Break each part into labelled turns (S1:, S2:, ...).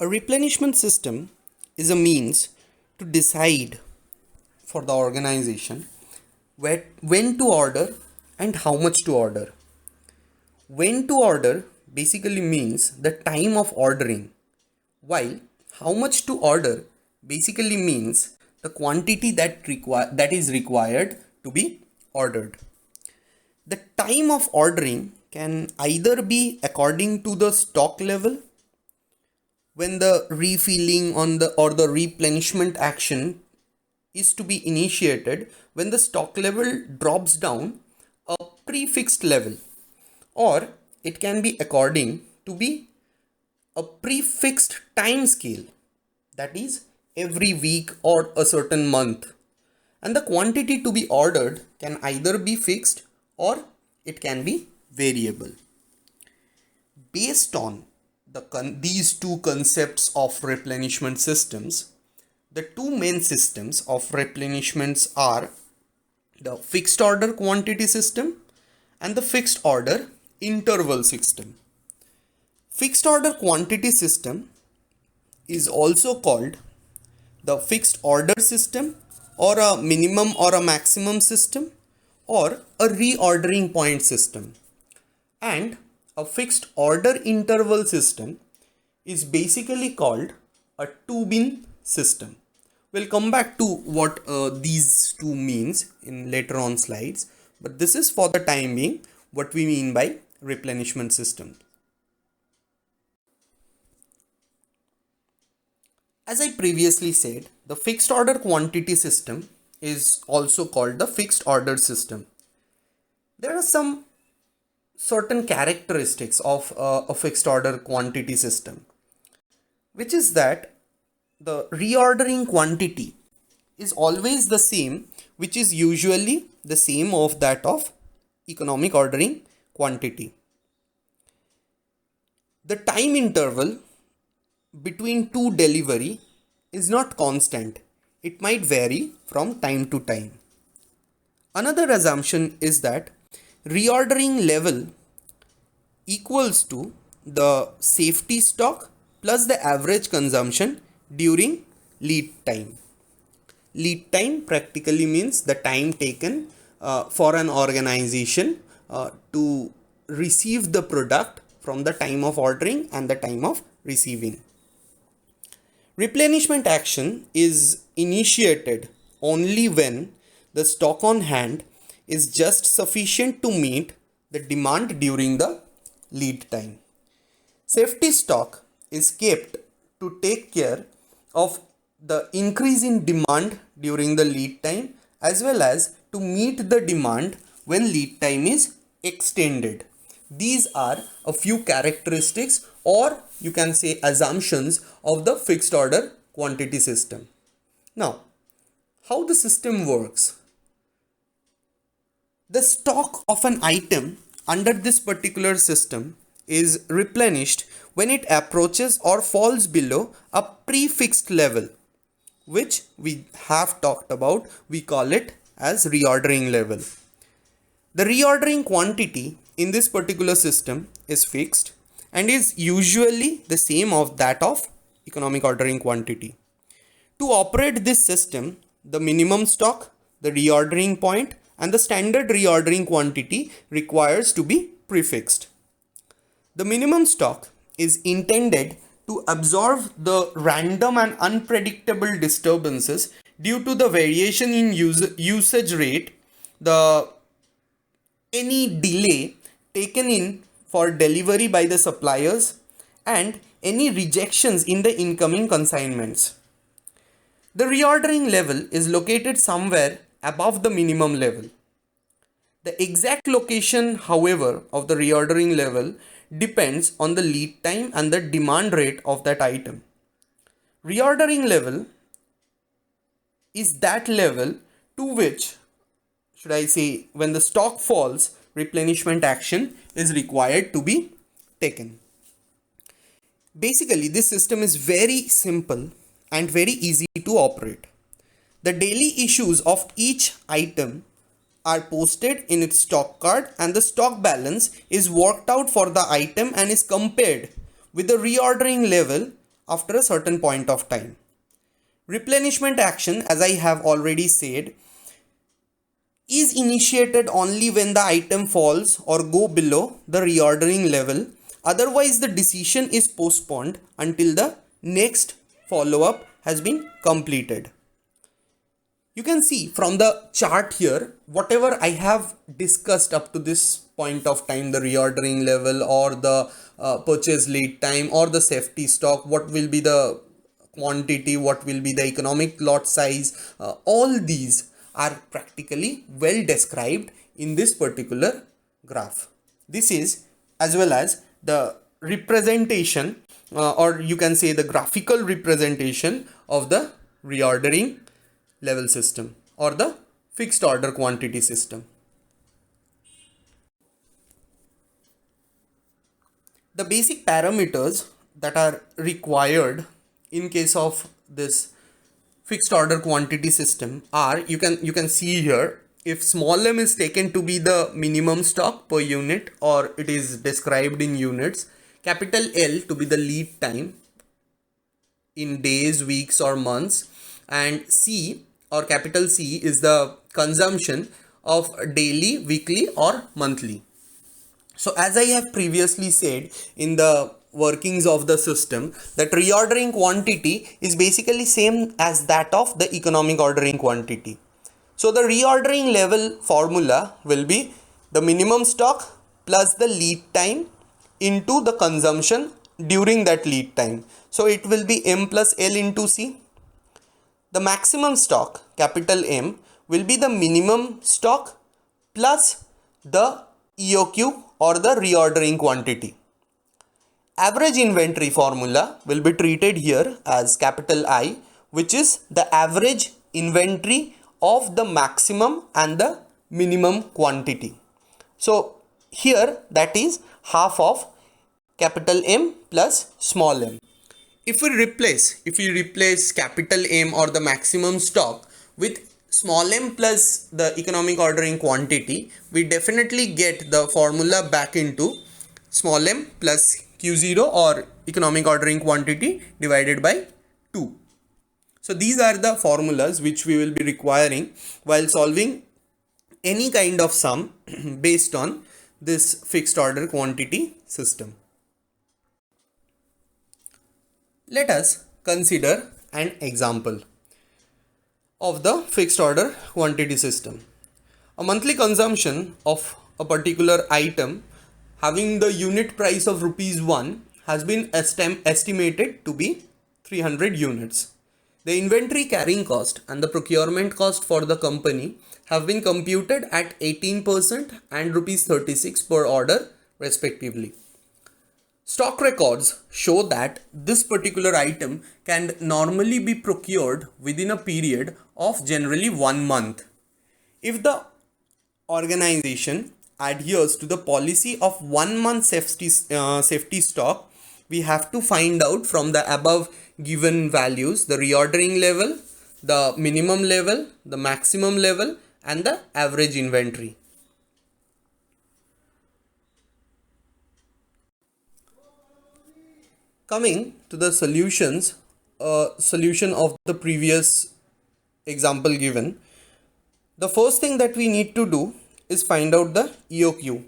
S1: A replenishment system is a means to decide for the organization when to order and how much to order. When to order basically means the time of ordering, while how much to order basically means the quantity that is required to be ordered. The time of ordering can either be according to the stock level when the refilling on the or the replenishment action is to be initiated when the stock level drops down a prefixed level, or it can be according to be a prefixed time scale, that is every week or a certain month, and the quantity to be ordered can either be fixed or it can be variable. Based on these two concepts of replenishment systems, the two main systems of replenishments are the fixed order quantity system and the fixed order interval system. Fixed order quantity system is also called the fixed order system, or a minimum or a maximum system, or a reordering point system. And a fixed order interval system is basically called a two-bin system. We'll come back to what these two means in later on slides, but this is for the time being what we mean by replenishment system. As I previously said, the fixed order quantity system is also called the fixed order system. There are some certain characteristics of a fixed order quantity system, which is that the reordering quantity is always the same, which is usually the same of that of economic ordering quantity. The time interval between two delivery is not constant. It might vary from time to time. Another assumption is that reordering level equals to the safety stock plus the average consumption during lead time. Lead time practically means the time taken for an organization to receive the product from the time of ordering and the time of receiving. Replenishment action is initiated only when the stock on hand is just sufficient to meet the demand during the lead time. Safety stock is kept to take care of the increase in demand during the lead time, as well as to meet the demand when lead time is extended. These are a few characteristics, or you can say assumptions, of the fixed order quantity system. Now, how the system works? The stock of an item under this particular system is replenished when it approaches or falls below a prefixed level, which we have talked about. We call it as reordering level. The reordering quantity in this particular system is fixed and is usually the same of that of economic ordering quantity. To operate this system, the minimum stock, the reordering point, and the standard reordering quantity requires to be prefixed. The minimum stock is intended to absorb the random and unpredictable disturbances due to the variation in usage rate, any delay taken in for delivery by the suppliers, and any rejections in the incoming consignments. The reordering level is located somewhere above the minimum level. The exact location, however, of the reordering level depends on the lead time and the demand rate of that item. Reordering level is that level to which, should I say, when the stock falls, replenishment action is required to be taken. Basically, this system is very simple and very easy to operate. The daily issues of each item are posted in its stock card, and the stock balance is worked out for the item and is compared with the reordering level after a certain point of time. Replenishment action, as I have already said, is initiated only when the item falls or go below the reordering level. Otherwise, the decision is postponed until the next follow-up has been completed. You can see from the chart here, whatever I have discussed up to this point of time, the reordering level or the purchase lead time or the safety stock, what will be the quantity, what will be the economic lot size, all these are practically well described in this particular graph. This is as well as the representation or you can say the graphical representation of the reordering level system or the fixed order quantity system. The basic parameters that are required in case of this fixed order quantity system are, you can see here, if small m is taken to be the minimum stock per unit or it is described in units, capital L to be the lead time in days, weeks or months, and C or capital C is the consumption of daily, weekly or monthly. So as I have previously said in the workings of the system, that reordering quantity is basically same as that of the economic ordering quantity. So the reordering level formula will be the minimum stock plus the lead time into the consumption during that lead time. So it will be M plus L into C. The maximum stock, capital M, will be the minimum stock plus the EOQ or the reordering quantity. Average inventory formula will be treated here as capital I, which is the average inventory of the maximum and the minimum quantity. So here that is half of capital M plus small m. If we replace capital M or the maximum stock with small m plus the economic ordering quantity, we definitely get the formula back into small m plus Q0 or economic ordering quantity divided by 2. So these are the formulas which we will be requiring while solving any kind of sum based on this fixed order quantity system. Let us consider an example of the fixed order quantity system. A monthly consumption of a particular item having the unit price of rupees 1 has been estimated to be 300 units. The inventory carrying cost and the procurement cost for the company have been computed at 18% and rupees 36 per order respectively. Stock records show that this particular item can normally be procured within a period of generally 1 month. If the organization adheres to the policy of 1 month safety stock, we have to find out from the above given values the reordering level, the minimum level, the maximum level and the average inventory. Coming to the solution of the previous example given, the first thing that we need to do is find out the EOQ.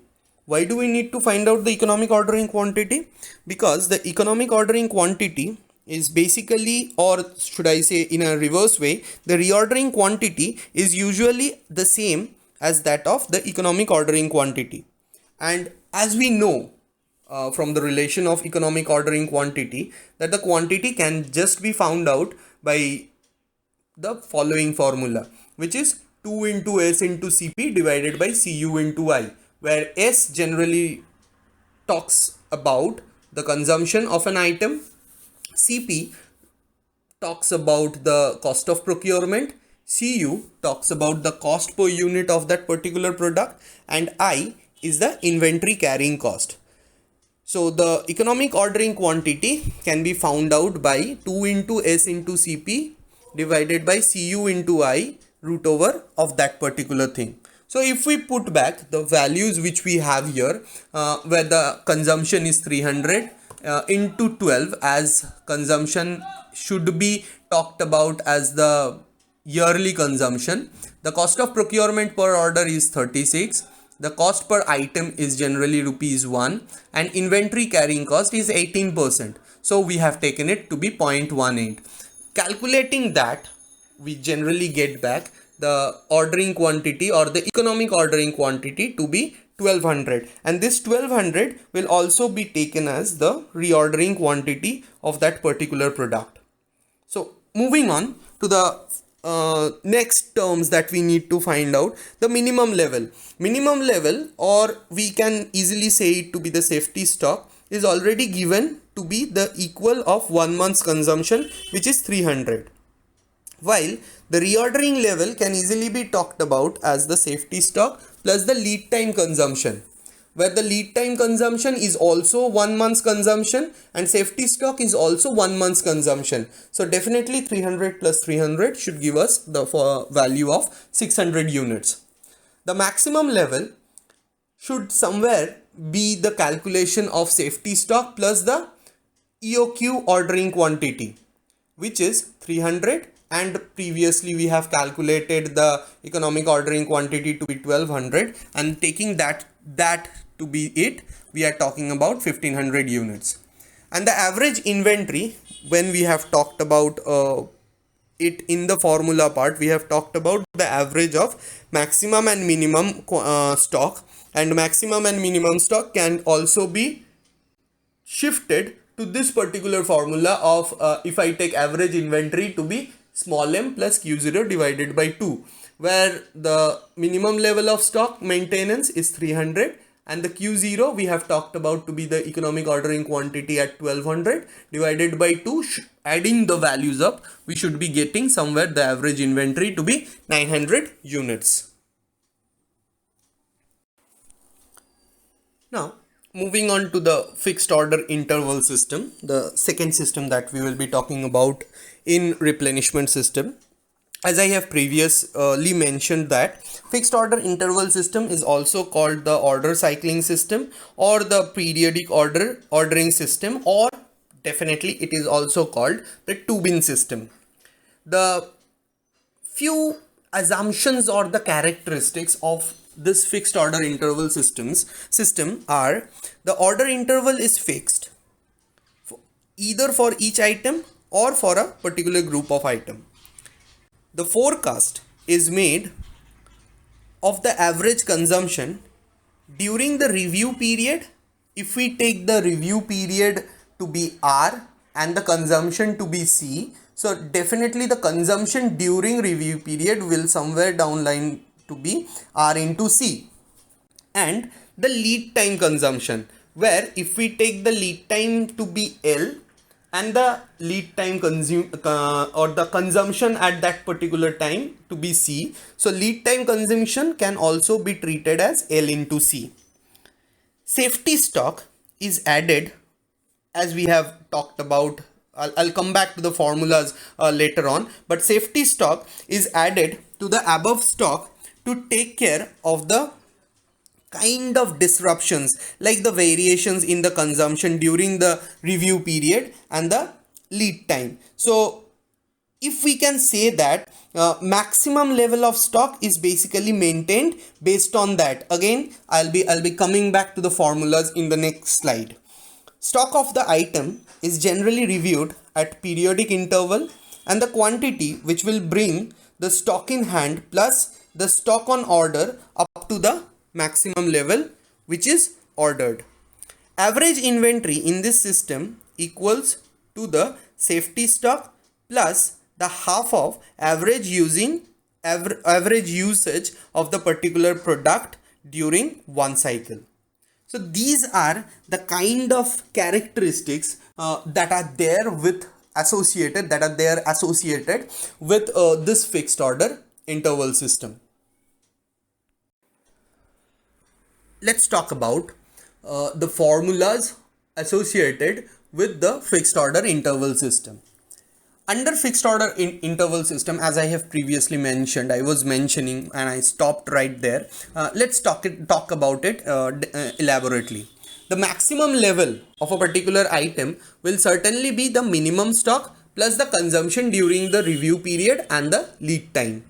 S1: Why do we need to find out the economic ordering quantity? Because the economic ordering quantity is basically, or should I say in a reverse way, the reordering quantity is usually the same as that of the economic ordering quantity. And as we know, from the relation of economic ordering quantity, that the quantity can just be found out by the following formula, which is 2 into S into CP divided by CU into I, where S generally talks about the consumption of an item, CP talks about the cost of procurement, CU talks about the cost per unit of that particular product, and I is the inventory carrying cost. So the economic ordering quantity can be found out by 2 into S into CP divided by CU into I root over of that particular thing. So if we put back the values which we have here, where the consumption is 300, into 12, as consumption should be talked about as the yearly consumption. The cost of procurement per order is 36. The cost per item is generally rupees 1, and inventory carrying cost is 18%. So we have taken it to be 0.18. Calculating that, we generally get back the ordering quantity or the economic ordering quantity to be 1200, and this 1200 will also be taken as the reordering quantity of that particular product. So moving on to the next terms that we need to find out, the minimum level, or we can easily say it to be the safety stock, is already given to be the equal of 1 month's consumption, which is 300, while the reordering level can easily be talked about as the safety stock plus the lead time consumption, where the lead time consumption is also 1 month's consumption and safety stock is also 1 month's consumption. So definitely 300 plus 300 should give us the value of 600 units. The maximum level should somewhere be the calculation of safety stock plus the EOQ ordering quantity, which is 300, and previously we have calculated the economic ordering quantity to be 1200, and taking that to be it, we are talking about 1500 units. And the average inventory, when we have talked about it in the formula part, we have talked about the average of maximum and minimum stock, and maximum and minimum stock can also be shifted to this particular formula of if I take average inventory to be small m plus Q0 divided by 2, where the minimum level of stock maintenance is 300 and the Q0 we have talked about to be the economic ordering quantity at 1200 divided by 2. Adding the values up, we should be getting somewhere the average inventory to be 900 units. Now moving on to the fixed order interval system, the second system that we will be talking about in replenishment system. As I have previously mentioned, that fixed order interval system is also called the order cycling system or the periodic ordering system, or definitely it is also called the two-bin system. The few assumptions or the characteristics of this fixed order interval system are: the order interval is fixed either for each item or for a particular group of item. The forecast is made of the average consumption during the review period. If we take the review period to be R and the consumption to be C, so definitely the consumption during review period will somewhere downline to be R into C. And the lead time consumption, where if we take the lead time to be L and the lead time or the consumption at that particular time to be C, so lead time consumption can also be treated as L into C. Safety stock is added, as we have talked about. I'll come back to the formulas later on, but safety stock is added to the above stock to take care of the kind of disruptions like the variations in the consumption during the review period and the lead time. So if we can say that maximum level of stock is basically maintained based on that. Again, I'll be coming back to the formulas in the next slide. Stock of the item is generally reviewed at periodic interval, and the quantity which will bring the stock in hand plus the stock on order up to the maximum level which is ordered. Average inventory in this system equals to the safety stock plus the half of average usage of the particular product during one cycle. So these are the kind of characteristics that are associated with this fixed order interval system. Let's talk about the formulas associated with the fixed order interval system. Under fixed order interval system, as I have previously mentioned, I was mentioning and I stopped right there. Let's talk about it elaborately. the maximum level of a particular item will certainly be the minimum stock plus the consumption during the review period and the lead time.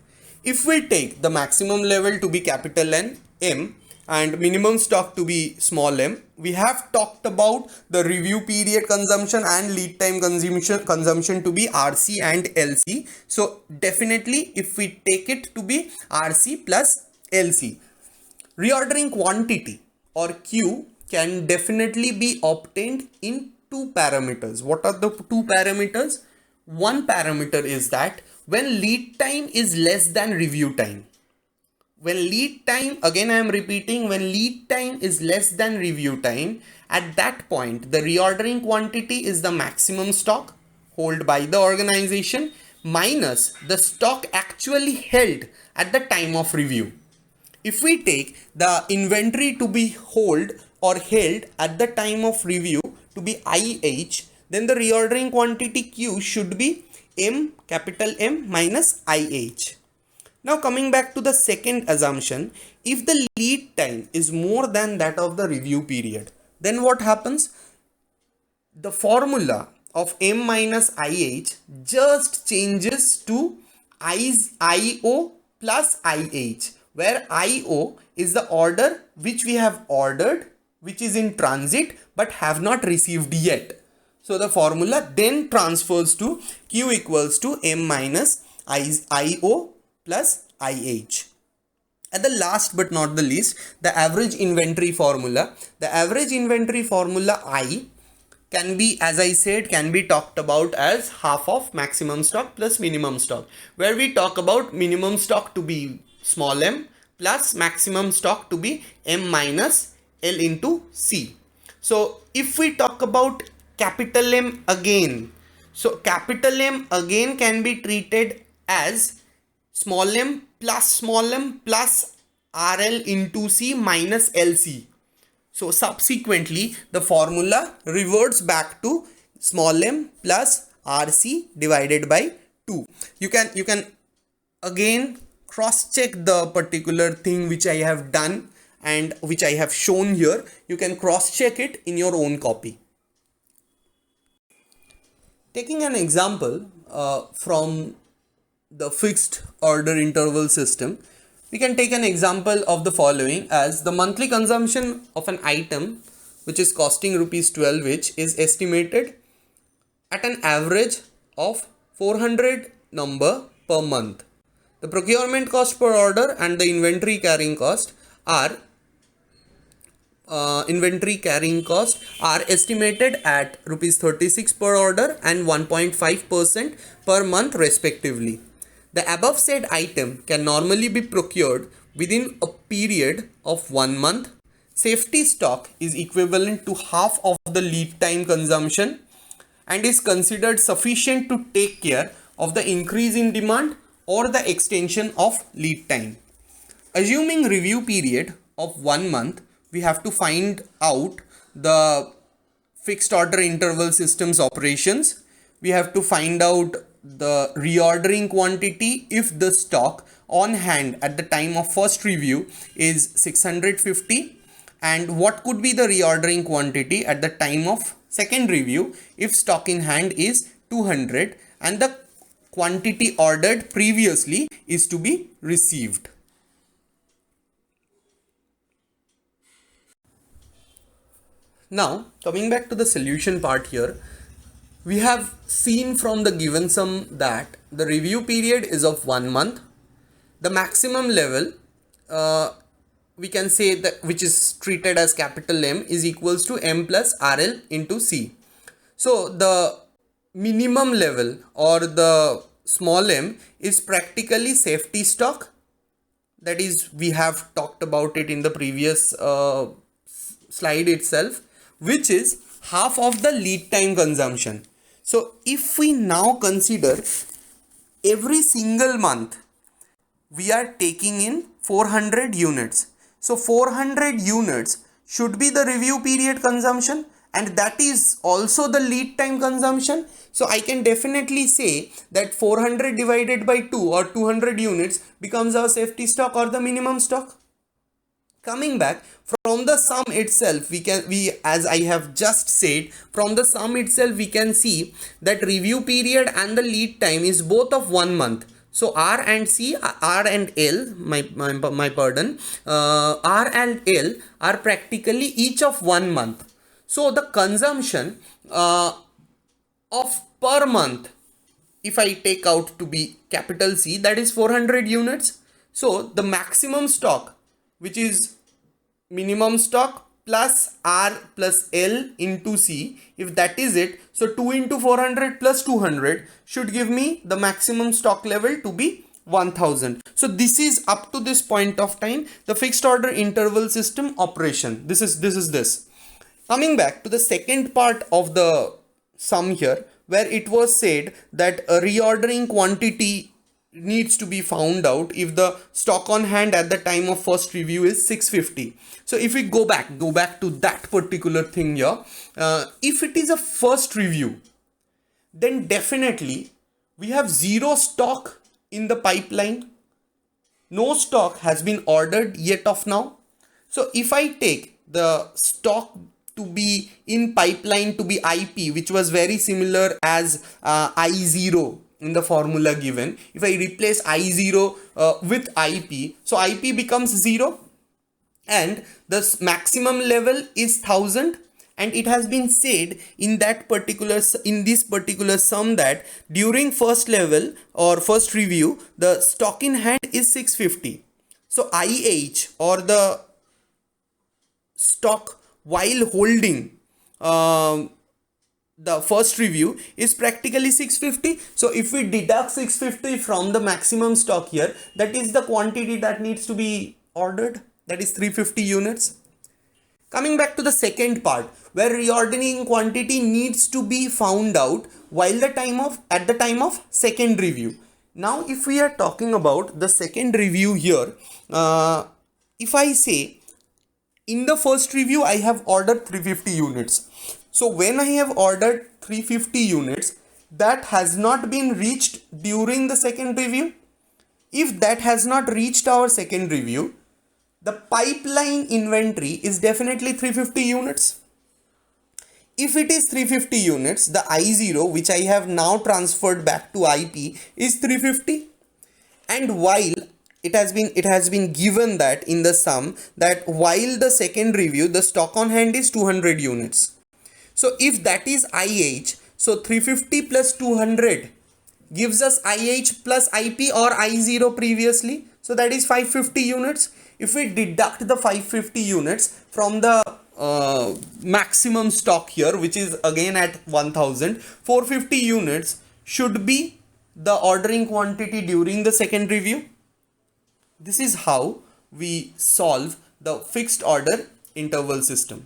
S1: If we take the maximum level to be capital N, M, and minimum stock to be small m, we have talked about the review period consumption and lead time consumption to be RC and LC. So definitely if we take it to be RC plus LC, reordering quantity or Q can definitely be obtained in two parameters. What are the two parameters? One parameter is that when lead time is less than review time. When lead time, again I am repeating, when lead time is less than review time, at that point the reordering quantity is the maximum stock held by the organization minus the stock actually held at the time of review. If we take the inventory to be held at the time of review to be IH, then the reordering quantity Q should be M, capital M minus IH. Now coming back to the second assumption, if the lead time is more than that of the review period, then what happens? The formula of M minus IH just changes to IO plus IH, where IO is the order which we have ordered, which is in transit but have not received yet. So the formula then transfers to Q equals to M minus IO plus IH. And the last but not the least, the average inventory formula. The average inventory formula I can be, as I said, can be talked about as half of maximum stock plus minimum stock, where we talk about minimum stock to be small m plus maximum stock to be M minus L into C. So if we talk about capital M again, so capital M again can be treated as small m plus RL into C minus LC. So subsequently the formula reverts back to small m plus RC divided by 2. You can again cross check the particular thing which I have done and which I have shown here. You can cross check it in your own copy. Taking an example from the fixed order interval system, we can take an example of the following as the monthly consumption of an item which is costing rupees 12 each is estimated at an average of 400 number per month. The procurement cost per order and the inventory carrying cost are estimated at rupees 36 per order and 1.5% per month respectively. The above said item can normally be procured within a period of 1 month. Safety stock is equivalent to half of the lead time consumption and is considered sufficient to take care of the increase in demand or the extension of lead time. Assuming review period of 1 month, we have to find out the fixed order interval systems operations. We have to find out the reordering quantity if the stock on hand at the time of first review is 650, and what could be the reordering quantity at the time of second review if stock in hand is 200 and the quantity ordered previously is to be received. Now coming back to the solution part here, we have seen from the given sum that the review period is of 1 month. The maximum level we can say that which is treated as capital M is equals to M plus RL into C. So the minimum level or the small m is practically safety stock. That is, we have talked about it in the previous slide itself, which is half of the lead time consumption. So if we now consider every single month we are taking in 400 units. So 400 units should be the review period consumption, and that is also the lead time consumption. So I can definitely say that 400 divided by 2 or 200 units becomes our safety stock or the minimum stock. Coming back from the sum itself, we as I have just said, from the sum itself we can see that review period and the lead time is both of 1 month. So R and C, R and L, my pardon, R and L are practically each of 1 month. So the consumption of per month, if I take out to be capital C, that is 400 units. So the maximum stock, which is minimum stock plus R plus L into C, if that is it, so 2 into 400 plus 200 should give me the maximum stock level to be 1000. So this is up to this point of time the fixed order interval system operation. This is this. Coming back to the second part of the sum here, where it was said that a reordering quantity needs to be found out if the stock on hand at the time of first review is 650. So if we go back to that particular thing here, if it is a first review, then definitely we have zero stock in the pipeline. No stock has been ordered yet of now. So if I take the stock to be in pipeline to be IP, which was very similar as I0 in the formula given, if I replace I0 with IP, so IP becomes 0 and the maximum level is 1000. And it has been said in this particular sum that during first level or first review the stock in hand is 650. So IH, or the stock while holding the first review, is practically 650. So if we deduct 650 from the maximum stock here, that is the quantity that needs to be ordered, that is 350 units. Coming back to the second part, where reordering quantity needs to be found out at the time of second review. Now if we are talking about the second review here, if I say in the first review I have ordered 350 units. So when I have ordered 350 units, that has not been reached during the second review. If that has not reached our second review, the pipeline inventory is definitely 350 units. If it is 350 units, the I0, which I have now transferred back to IP, is 350. And while it has been given that in the sum that while the second review the stock on hand is 200 units. So if that is IH, so 350 plus 200 gives us IH plus IP or I0 previously. So that is 550 units. If we deduct the 550 units from the maximum stock here, which is again at 1000, 450 units should be the ordering quantity during the second review. This is how we solve the fixed order interval system.